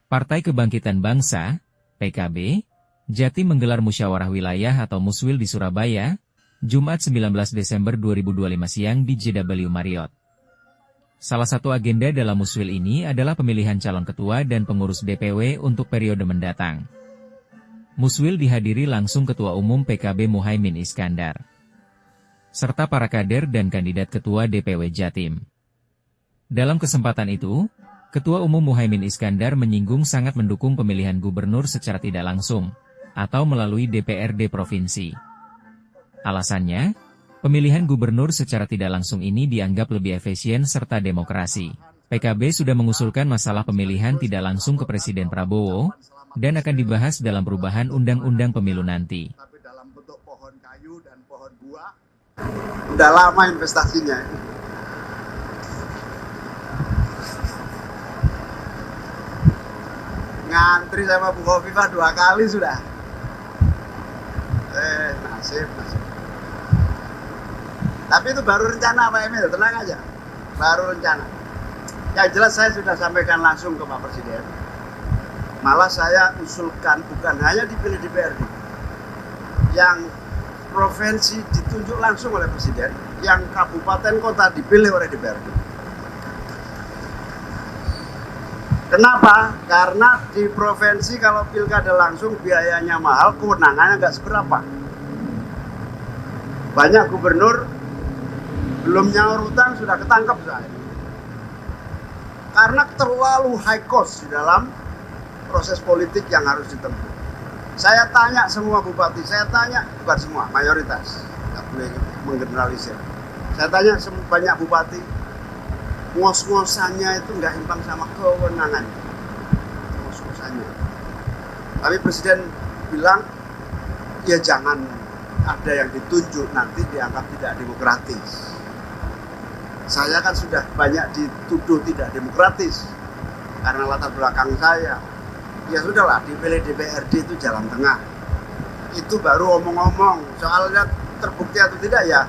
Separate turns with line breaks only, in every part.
Partai Kebangkitan Bangsa, PKB, Jatim menggelar musyawarah wilayah atau Muswil di Surabaya, Jumat 19 Desember 2025 siang di JW Marriott. Salah satu agenda dalam Muswil ini adalah pemilihan calon ketua dan pengurus DPW untuk periode mendatang. Muswil dihadiri langsung Ketua Umum PKB Muhaimin Iskandar, serta para kader dan kandidat ketua DPW Jatim. Dalam kesempatan itu, Ketua Umum Muhaimin Iskandar menyinggung sangat mendukung pemilihan gubernur secara tidak langsung, atau melalui DPRD Provinsi. Alasannya, pemilihan gubernur secara tidak langsung ini dianggap lebih efisien serta demokrasi. PKB sudah mengusulkan masalah pemilihan tidak langsung ke Presiden Prabowo, dan akan dibahas dalam perubahan Undang-Undang Pemilu nanti.
Tapi dalam bentuk pohon kayu dan pohon buah, udah lama investasinya. Ngantri sama Bu Khofifah 2 kali sudah. Nasib. Tapi itu baru rencana Pak Emil, tenang aja. Baru rencana. Yang jelas saya sudah sampaikan langsung ke Pak Presiden. Malah saya usulkan bukan hanya dipilih DPRD. Yang provinsi ditunjuk langsung oleh Presiden, yang kabupaten kota dipilih oleh DPRD. Kenapa? Karena di provinsi kalau pilkada langsung biayanya mahal, kewenangannya nggak seberapa. Banyak gubernur belum nyaur utang sudah ketangkep saya. Karena terlalu high cost di dalam proses politik yang harus ditempuh. Saya tanya semua bupati, saya tanya bukan semua, mayoritas, nggak boleh menggeneralisir. Saya tanya banyak bupati, ngos-ngosannya itu nggak imbang sama kewenangan. Ngos-ngosannya. Tapi Presiden bilang, ya jangan ada yang ditunjuk nanti dianggap tidak demokratis. Saya kan sudah banyak dituduh tidak demokratis karena latar belakang saya. Ya sudahlah, dipilih DPRD itu jalan tengah. Itu baru omong-omong. Soalnya terbukti atau tidak ya,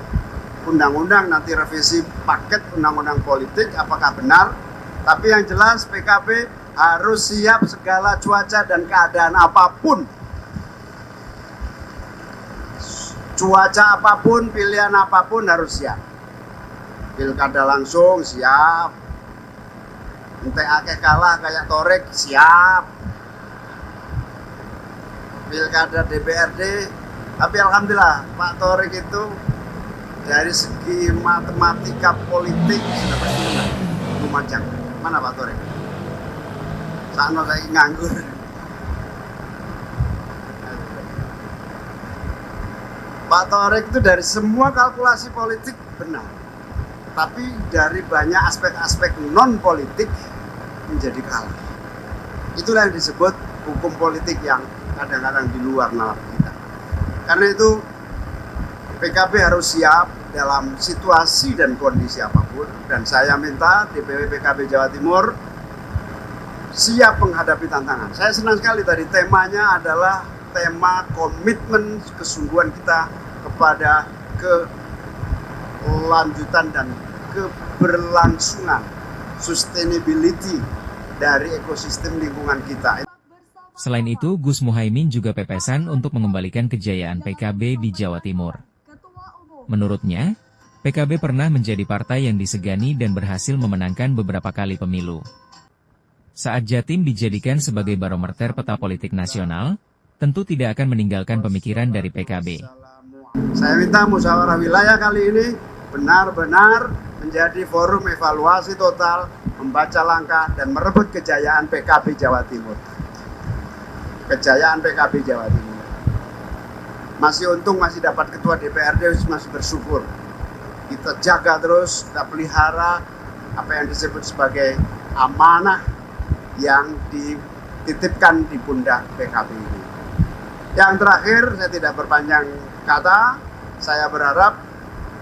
undang-undang nanti revisi paket undang-undang politik apakah benar. Tapi yang jelas PKB harus siap segala cuaca dan keadaan apapun. Cuaca apapun, pilihan apapun harus siap. Pilkada langsung siap. Ente akeh kalah kayak Torek siap. Pilkada DPRD, tapi alhamdulillah Pak Torek itu dari segi matematika politik sudah pasti menang. Lumajang. Mana Pak Torek? Sana saya nganggur. Pak Torek itu dari semua kalkulasi politik benar. Tapi dari banyak aspek-aspek non-politik menjadi kalah. Itulah yang disebut hukum politik yang kadang-kadang di luar nalar kita. Karena itu PKB harus siap dalam situasi dan kondisi apapun. Dan saya minta DPW PKB Jawa Timur siap menghadapi tantangan. Saya senang sekali tadi temanya adalah tema komitmen kesungguhan kita kepada kelanjutan dan keberlangsungan sustainability dari ekosistem lingkungan kita.
Selain itu, Gus Muhaimin juga pepesan untuk mengembalikan kejayaan PKB di Jawa Timur. Menurutnya, PKB pernah menjadi partai yang disegani dan berhasil memenangkan beberapa kali pemilu. Saat Jatim dijadikan sebagai barometer peta politik nasional, tentu tidak akan meninggalkan pemikiran dari PKB.
Saya minta musyawarah wilayah kali ini benar-benar menjadi forum evaluasi total, membaca langkah dan merebut kejayaan PKB Jawa Timur. Kejayaan PKB Jawa Timur. Masih untung masih dapat ketua DPRD, masih bersyukur. Kita jaga terus, kita pelihara apa yang disebut sebagai amanah yang dititipkan di pundak PKB ini. Yang terakhir, saya tidak berpanjang kata, saya berharap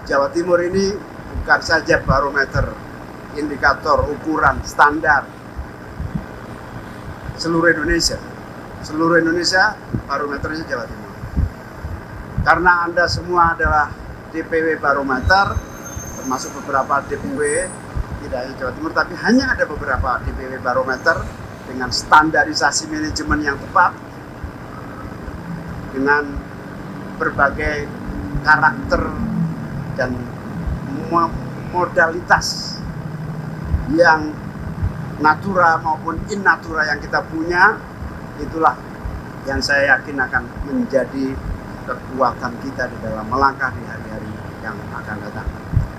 Jawa Timur ini bukan saja barometer, indikator, ukuran, standar seluruh Indonesia. Seluruh Indonesia barometernya Jawa Timur. Karena Anda semua adalah DPW barometer, termasuk beberapa DPW, tidak hanya Jawa Timur, tapi hanya ada beberapa DPW barometer dengan standarisasi manajemen yang tepat, dengan berbagai karakter dan modalitas yang natura maupun in natura yang kita punya, itulah yang saya yakin akan menjadi kekuatan kita di dalam melangkah di hari-hari yang akan datang.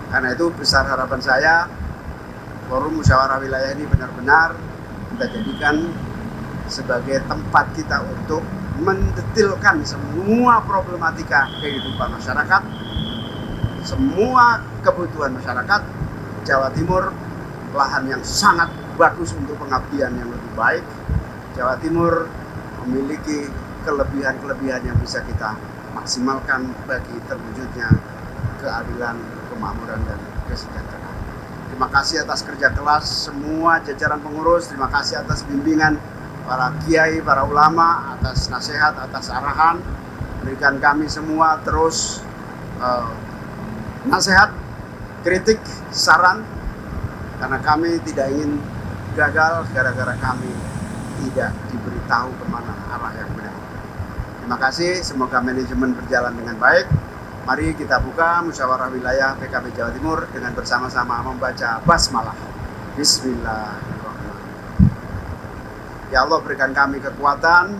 Karena itu besar harapan saya, Forum Musyawarah Wilayah ini benar-benar kita jadikan sebagai tempat kita untuk mendetilkan semua problematika kehidupan masyarakat, semua kebutuhan masyarakat. Jawa Timur lahan yang sangat bagus untuk pengabdian yang lebih baik. Jawa Timur memiliki kelebihan-kelebihan yang bisa kita maksimalkan bagi terwujudnya keadilan, kemakmuran, dan kesejahteraan. Terima kasih atas kerja keras semua jajaran pengurus, terima kasih atas bimbingan para kiai, para ulama, atas nasihat, atas arahan. Berikan kami semua terus nasihat, kritik, saran, karena kami tidak ingin gagal gara-gara kami tidak diberitahu kemana arah yang benar. Terima kasih, semoga manajemen berjalan dengan baik. Mari kita buka musyawarah wilayah PKB Jawa Timur dengan bersama-sama membaca basmalah. Bismillahirrahmanirrahim. Ya Allah, berikan kami kekuatan,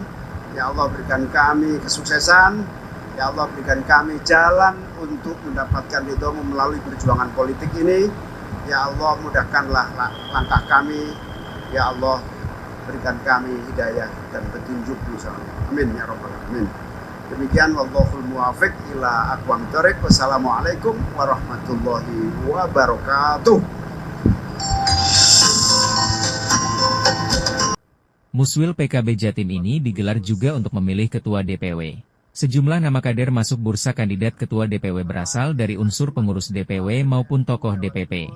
ya Allah berikan kami kesuksesan, ya Allah berikan kami jalan untuk mendapatkan ridho-Mu melalui perjuangan politik ini. Ya Allah, mudahkanlah langkah kami, ya Allah berikan kami hidayah dan petunjuk-Mu. Amin ya rabbal alamin. Demikian, wallahul muwaffiq ila aqwamit thoriq. Wassalamualaikum warahmatullahi wabarakatuh.
Muswil PKB Jatim ini digelar juga untuk memilih ketua DPW. Sejumlah nama kader masuk bursa kandidat ketua DPW berasal dari unsur pengurus DPW maupun tokoh DPP.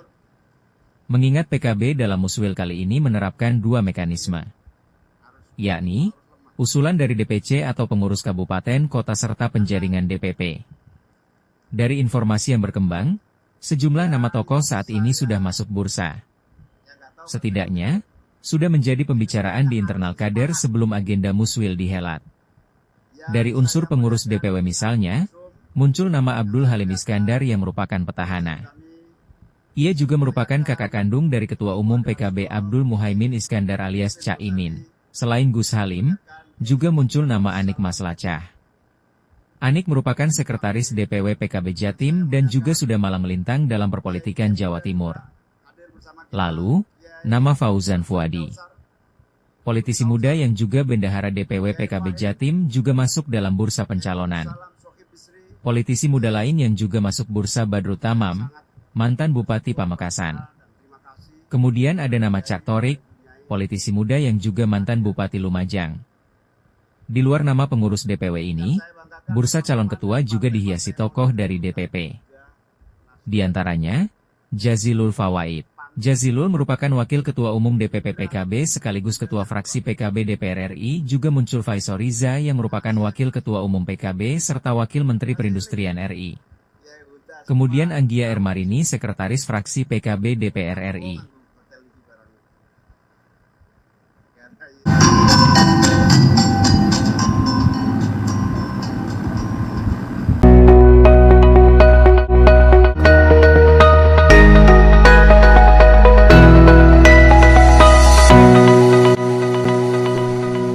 Mengingat PKB dalam Muswil kali ini menerapkan dua mekanisme, yakni usulan dari DPC atau pengurus kabupaten, kota, serta penjaringan DPP. Dari informasi yang berkembang, sejumlah nama tokoh saat ini sudah masuk bursa. Setidaknya, sudah menjadi pembicaraan di internal kader sebelum agenda Muswil dihelat. Dari unsur pengurus DPW misalnya, muncul nama Abdul Halim Iskandar yang merupakan petahana. Ia juga merupakan kakak kandung dari Ketua Umum PKB Abdul Muhaimin Iskandar alias Caimin. Selain Gus Halim, juga muncul nama Anik Maslacah. Anik merupakan sekretaris DPW PKB Jatim dan juga sudah malang melintang dalam perpolitikan Jawa Timur. Lalu, nama Fauzan Fuadi. Politisi muda yang juga bendahara DPW PKB Jatim juga masuk dalam bursa pencalonan. Politisi muda lain yang juga masuk bursa Badrut Tamam, mantan Bupati Pamekasan. Kemudian ada nama Cak Torik, politisi muda yang juga mantan Bupati Lumajang. Di luar nama pengurus DPW ini, bursa calon ketua juga dihiasi tokoh dari DPP. Di antaranya, Jazilul Fawaid. Jazilul merupakan wakil ketua umum DPP PKB sekaligus ketua fraksi PKB DPR RI, juga muncul Faisal Riza yang merupakan wakil ketua umum PKB serta wakil Menteri Perindustrian RI. Kemudian Anggia Ermarini, sekretaris fraksi PKB DPR RI.